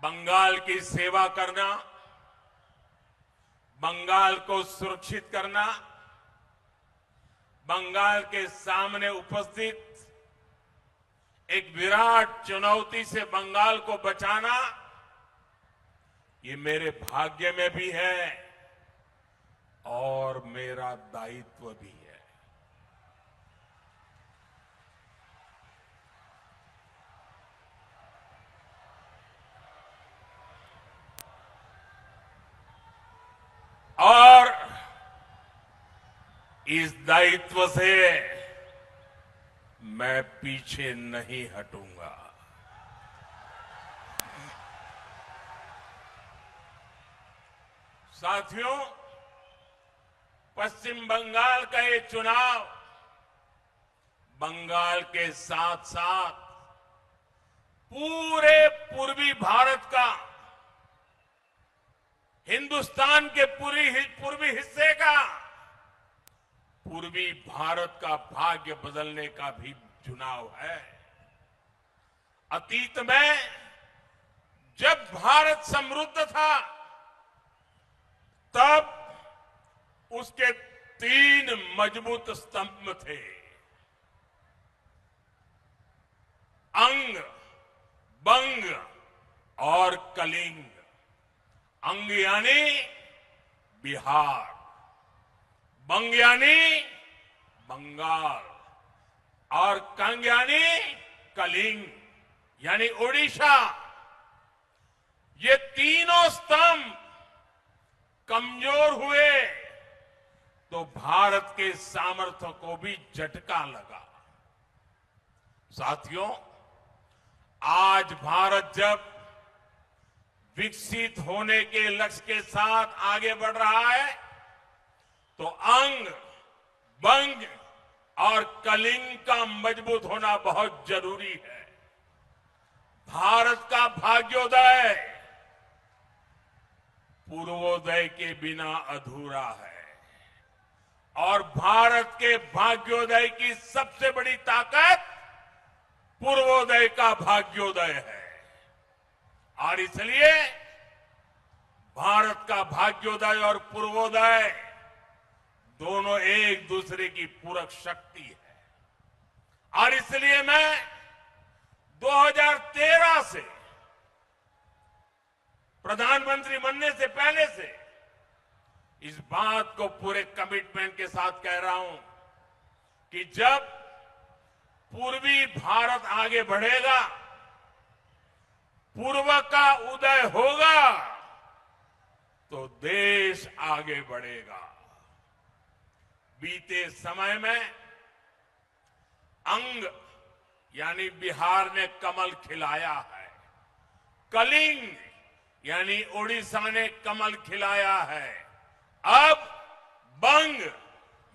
बंगाल की सेवा करना, बंगाल को सुरक्षित करना, बंगाल के सामने उपस्थित एक विराट चुनौती से बंगाल को बचाना, ये मेरे भाग्य में भी है और मेरा दायित्व भी है। और इस दायित्व से मैं पीछे नहीं हटूंगा। साथियों, पश्चिम बंगाल का ये चुनाव बंगाल के साथ साथ पूरे पूर्वी भारत का, हिंदुस्तान के पूर्वी हिस्से का, पूर्वी भारत का भाग्य बदलने का भी चुनाव है। अतीत में जब भारत समृद्ध था तब उसके 3 मजबूत स्तंभ थे, अंग, बंग और कलिंग। अंग यानी बिहार, बंग यानी बंगाल और कंग यानी कलिंग यानी ओडिशा। ये तीनों स्तंभ कमजोर हुए तो भारत के सामर्थ्य को भी झटका लगा। साथियों, आज भारत जब विकसित होने के लक्ष्य के साथ आगे बढ़ रहा है तो अंग, बंग और कलिंग का मजबूत होना बहुत जरूरी है। भारत का भाग्योदय पूर्वोदय के बिना अधूरा है और भारत के भाग्योदय की सबसे बड़ी ताकत पूर्वोदय का भाग्योदय है। और इसलिए भारत का भाग्योदय और पूर्वोदय दोनों एक दूसरे की पूरक शक्ति है। और इसलिए मैं 2013 से प्रधानमंत्री बनने से पहले से इस बात को पूरे कमिटमेंट के साथ कह रहा हूं कि जब पूर्वी भारत आगे बढ़ेगा, पूर्व का उदय होगा तो देश आगे बढ़ेगा। बीते समय में अंग यानी बिहार ने कमल खिलाया है, कलिंग यानी ओडिशा ने कमल खिलाया है, अब बंग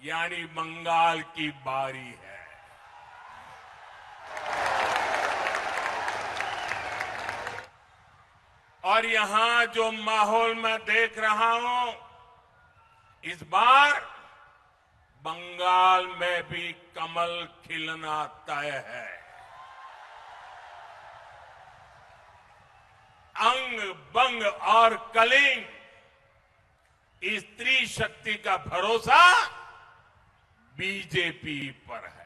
यानी बंगाल की बारी है। और यहां जो माहौल मैं देख रहा हूं, इस बार बंगाल में भी कमल खिलना तय है। अंग, बंग और कलिंग, इस त्रिशक्ति का भरोसा बीजेपी पर है।